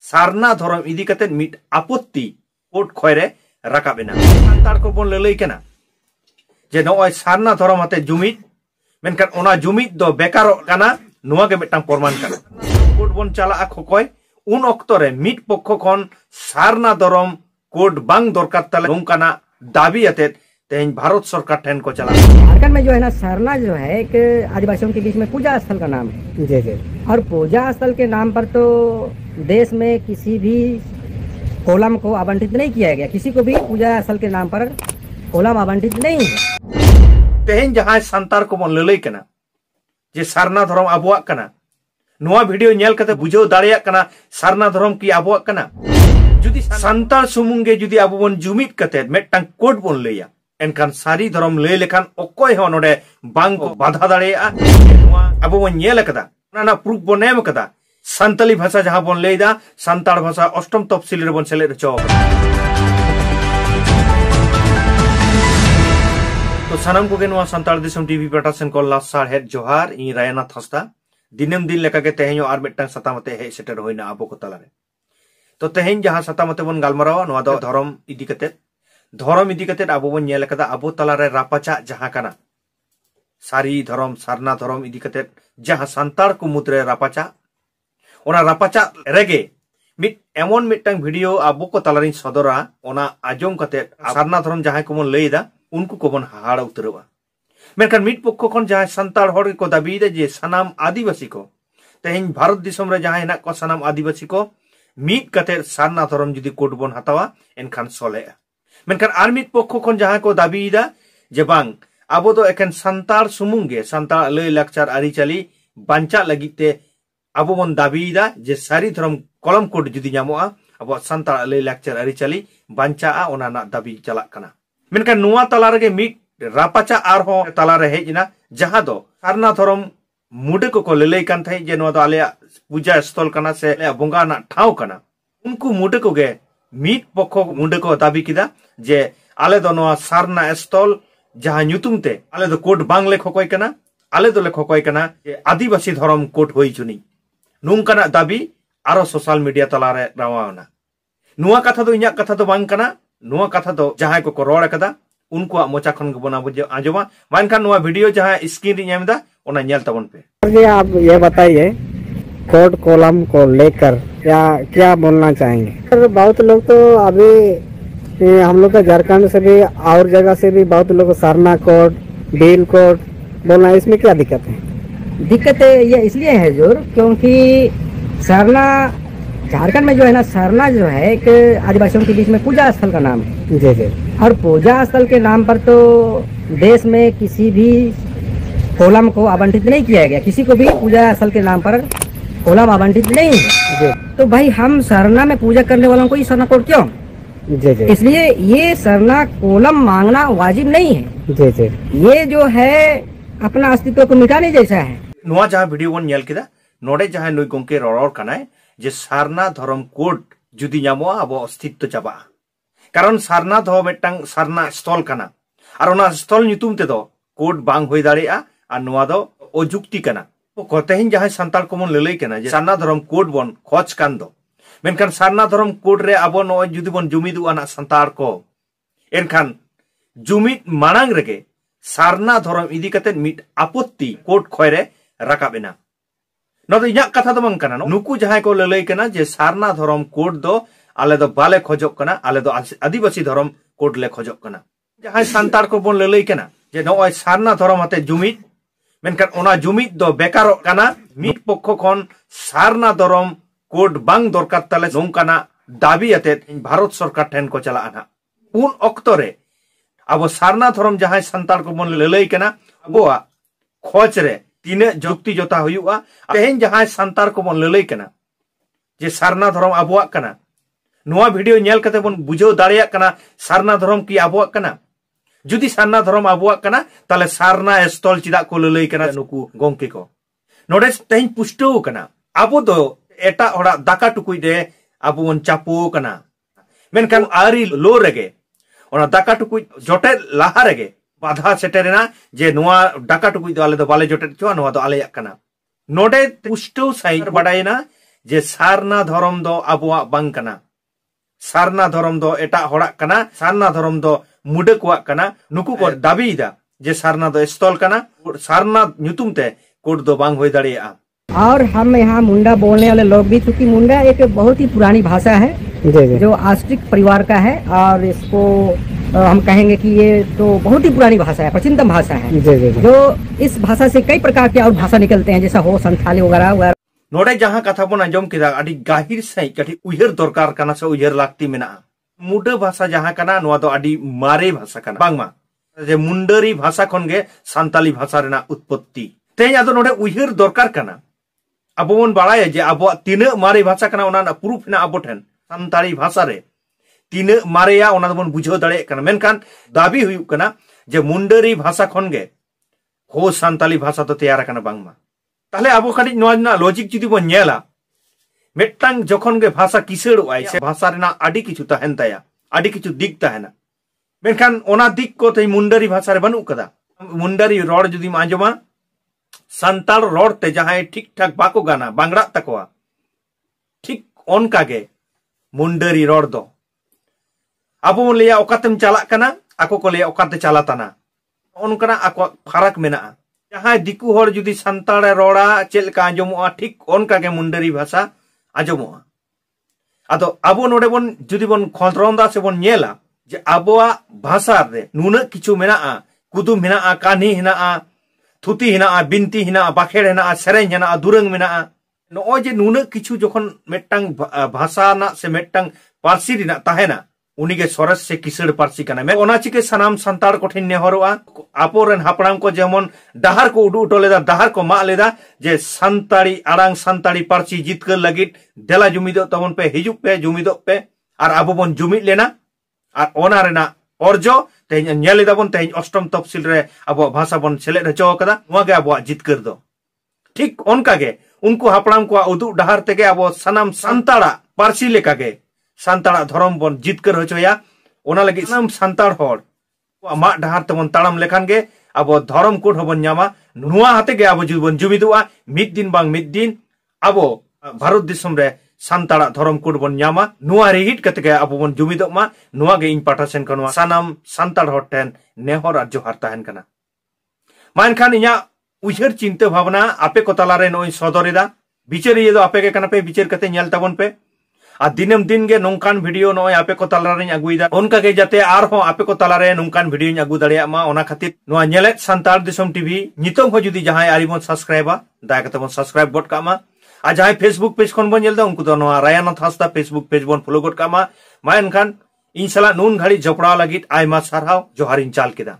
सारना धर्म इदी कते मिट आपत्ति कोर्ट खोयरे राकाबेना सान्तार को बोन ललई केना जे नय सारना धर्म हते जुमिद मेनखान ओना जुमिद दो बेकारो काना नोआ के मिटटां प्रमाण काना कोर्ट बोन चला खकय उन अक्तरे मिट पक्ष खन सारना धर्म कोर्ट बांग दरकार तले नोंकाना दाबी आते तेज भारत सरकार ठेन को चला। झारखंड में जो है ना सरना जो है एक आदिवासियों के बीच में पूजा स्थल का नाम है। जी जी। और पूजा स्थल के नाम पर तो देश में किसी भी कोलम को आवंटित नहीं किया गया, किसी को भी पूजा स्थल के नाम पर कोलम आवंटित नहीं है। तेज जहां संतार को बन ललई कना जे सारना धर्म आबुआ कना नोआ वीडियो नेल कते बुझाव दाड़िया कना सारना धर्म की आबुआ कना जुदी संतार सुमुंगे जुदी आबो बन जुमिद कते मेटटां कोड बन लैया एनखान सारी धर्म लय लेखान अकय हो नोडे बांग को बाधा दाड़िया नोआ आबो बन नेल कदा ना प्रूफ बन एम कदा संताली भाषा जहां बन लैदा संतार भाषा अष्टम तफसिल रे बन सेलेद हचो तो सानाम को नोआ संतार दिसम टीवी पाटा सेन को लासार हेड जोहार इ रायनाथ हस्ता दिनम दिन लेका के तेहेño आर मेटटां सतामते हे सेटर होइना आबो को तलारे तो तेहेñ जहां सतामते बन गालमारावा नोआ दो धर्म इदी कते आबो बन नेल कदा आबो तलारे रापाचा जहां काना सारी धर्म सारना धर्म इदी कते जहां संतार को मुद्रे रापाचा ओना रापाचा रेगे मिट एमन मिटटां वीडियो आबो को तलारिन सदरा ओना आजम कते सारना धर्म जहां को मन लैदा उनको को बन हाड़ उतरवा मेनखान मिट पक्ष खन जहां संतार हर को दाबीदा जे सनाम आदिवासी को तेहेñ भारत दिसम रे जहां हेना को सनाम आदिवासी को मिट कते सारना धर्म जुदी कोड बन हतावा एनखान सोलेआ मेनखान आर मिट पक्ष खन जहां को दाबीदा जे बांग आबो दो एकेन संतार सुमुंगे संतार लय लाकचार आरिचाली बांचा लगिते आबो बन दाबीदा जे सारी धर्म कलम कोड जुदी नामोआ आबो संतार लय लाकचार आरिचाली बांचा ओना ना दाबी चला कना मेनखान नोआ तला रेगे मिट रापाचा आरहो तला रे हेजना जहां दो सारना धर्म मुडे को ललई कान थाई जे नोआ दो आले पूजा स्थल कना से बोंगा ना ठाव कना उनको मुडे को गे मिट पक्ष मुडे को दाबी किदा जे आले दो नोआ सारना स्थल जहां न्युतुमते आले दो कोड बांग ले खकय कना आले दो ले खकय कना जे आदिवासी धर्म कोड होई चुनी नुंकाना दाबी आरो सोशल मीडिया तला रे रावाना नोआ कथा दो इन्या कथा दो बांग कना नोआ कथा दो जहां को रोड़ कदा उनको मोचा खन बना आजमा मानखान नोआ वीडियो जहां स्क्रीन रे नेमदा ओना नेल तबन पे। ये आप ये बताइए कोड कॉलम को लेकर क्या बोलना चाहेंगे? बहुत लोग तो अभी हम लोग का झारखंड से भी और जगह से भी बहुत लोग सारना कोड डील कोड बोलना, इसमें क्या दिक्कत है? दिक्कत ये इसलिए है जोर क्योंकि सारना झारखंड में जो है ना सरना जो है एक आदिवासियों के बीच में पूजा स्थल का नाम है। जी जी। और पूजा स्थल के नाम पर तो देश में किसी भी कोलम को आवंटित नहीं किया गया, किसी को भी पूजा स्थल के नाम पर कोलम आवंटित नहीं है। तो भाई हम सरना में पूजा करने वालों को ये सरना कोड क्यों? जी जी। इसलिए ये सरना कोलम मांगना वाजिब नहीं है। जी जी। ये जो है अपना अस्तित्व को मिटाने जैसा है। नोआ जहां वीडियो बन नेल किदा नोडे जहां नुई गोंके रोड़ कनाय जे सारना धर्म कोड जुदी नामोआ आबो अस्तित्व चाबा कारण सारना धो मेटटां सारना स्थल कना और ओना स्थल ᱧᱩᱛᱩᱢ तेदो कोड बांग होई दाड़िया और नोआ दो अजुक्ति कना को तेहेñ जहां संताल को मन ललई कना जे सारना धर्म कोड बन खोज कान दो मेनखान सारना धर्म कोड रे आबो नो जुदी बन जुमिदु आना संतार को एनखान जुमिद मानांग रेगे सारना धर्म इदी कते मिट आपत्ति कोड खोयरे राकाबेना नोदो इन्या कथा दो बांग कना नुकु जहां को ललई कना जे सारना धर्म कोड दो आले दो बाले खोजक कना आले दो आदिवासी धर्म कोड ले खोजक कना जहां संतार को बन ललई कना जे नय सारना धर्म हते जुमिद मेनखान ओना जुमिद दो बेकारो काना मिट पक्ष खन सारना धर्म कोड बांग दरकार तले नोंकाना दाबी आते भारत सरकार ठेन को चला आना उन अक्तरे अब सारना धर्म जहां संतार को बन ललई कना अबोआ खोज रे तीन जुक्ति जोता हुआ तेहेñ जहां संतार को बन ललई कना जे सारना धर्म आबुआ कना नोआ वीडियो नेल कते बन बुझाव दाड़िया कना सारना धर्म की आबुआ कना जुदी सारना धर्म आबुआ कना ताले सारना स्थल चिदा को ललई कना नुकु गोंके को नोडे तेहेñ पुष्टो कना आबो दो एटा होड़ा दाका टुकुई दे आबो बन चापो कना मेनखान आरी लो रेगे ओना दाका टुकुई जोटे लाहा रेगे बाधा सेटेरेना जे नोआ डाका टुकुई दो आले दो बाले जोटे चो नोआ दो आले कना नोडे पुष्टो साइ बडायना जे सारना धर्म दो अबुआ बांग कना सारना धर्म दो एटा होड़ा कना सारना धर्म दो मुडे कोआ कना नुकु को दाबी दा जे सारना दो स्थल कना सारना नुतुम ते कोड दो बांग होय दाड़िया। और हम यहाँ मुंडा बोलने वाले लोग भी, क्योंकि मुंडा एक बहुत ही पुरानी भाषा है जो आस्ट्रिक परिवार का है, और इसको हम कहेंगे कि ये तो बहुत ही पुरानी भाषा है, प्राचीनतम भाषा है जो इस भाषा से कई प्रकार के और भाषा निकलते हैं, जैसा हो संथाली वगैरह। नोडे जहां कथा बन आंजम किदा अडी गाहिर सही कठी उयहर दरकार कना से उयहर लागती मेना। मुंडा भाषा जहां कना नोआ दो अडी मारे भाषा कना बांगमा जे मुंडरी भाषा खन गे सांताली भाषा रेना उत्पत्ति तेज आदो नोडे उयहर दरकार कना। अब बन बाड़ाय जे अब तीन मारे भाषा कना ओना प्रूफ ना अब ठेन सांताली भाषा रे तीन मारेया ओना दबन बुझो दाड़े कना। मेनखान दाबी हुयु कना जे मुंडरी भाषा खन गे हो सांताली भाषा तो तैयार कना बांगमा। ताहले अब खाली नोआ ना लॉजिक जुदी बन नेला मेटटांग जखन गे भाषा किसेड़ोआय से भाषा रेना आडी किछु तहन ताया आडी किछु दिक तहना। मेनखान ओना दिक को ते मुंडरी भाषा रे बनु कदा। मुंडरी रोड जुदी आंजमा सांताल रोड ते जहां ठीक ठाक बाको गाना बांगड़ा तकवा ठीक ओनका गे मुंडरी रोड दो अब लिया ओकातेम चाला कना आको को लिया ओकाते चालाताना ओनकना आको फरक मेना। जहां दिकु हर जुदी सांताल रोड़ा चेलका आंजमोआ ठीक ओनका गे मुंडरी भाषा आंजमोआ। आदो अब नोडे बन जुदी बन खंतरंदा से बन नेला जे आबोआ भाषा रे नुना किछु मेना कुदुम मेना कानी हेना थुती हेना बिनती हेना बाखेड़ हेना सेरें हेना दुरंग मेना नो जे नुना किछु जखन मेटटांग भाषा ना से मेटटांग पारसी रिना ताहेना उनिगे सरस से किसड़ पारसी कना। मैं ओना चिके सनाम संताड़ कोठिन नेहरोआ आपोरेन हापड़ाम को जेमन डाहार को उडु उटो लेदा डाहार को मा लेदा जे संताड़ी आड़ांग संताड़ी पारसी जितकर लगित देला जुमिदो तबन पे हिजुक पे जुमिदो पे और आबो बन जुमिद लेना और ओना रेना अर्जो तेज नेलेदा बन तेज अष्टम तफसिल रे आबो भाषा बन सेलेद हचो कदा नोआ गे आबो जितकर दो ठीक ओनका गे उनको हापड़ाम को उदु डाहार तेगे आबो सनाम संताड़ा पारसी लेका गे सांताड़ा धर्म बन जितकर हचोया। ओना लगी सनाम सांताड़ हर मा डाहार तबन ताड़ाम लेखान गे आबो धर्म कोड हबन न्यामा नुआ हाते गे आबो जुबन जुमिदुआ मिद दिन बांग मिद दिन आबो भारत दिसम रे सांताड़ा धर्म कोड बन न्यामा नुआ रेहिट कते गे आबो बन जुमिदोमा नुआ गे इन पाटा सेन कनवा सनाम सांताड़ हर टेन नेहर आ जोहार ताहेन कना। मानखान इया उयहर चिंता भावना आपे को तलारे नोय सदरेदा बिचार ये दो आपे के कना पे बिचार कते नेल ताबन पे आ दिनम दिन गे नोंकान वीडियो नोय आपे को तलारे अगुइदा ओनका गे जाते आर हो आपे को तलारे नोंकान वीडियो अगु दाड़िया मा ओना खातिर नोआ नेलेत सांताड़ दिसम टीवी नितों हो जुदी जहां आरिबन सब्सक्राइबा दाया कते बन सब्सक्राइब गड कामा आ जहां फेसबुक पेज खन बन नेलदा उनको तो नोआ रायानाथ हांसदा फेसबुक पेज बन फॉलो गड कामा मा एनखान इन साला नून घड़ी जपड़ा लगित आयमा सारहाव जोहारिन चाल केदा।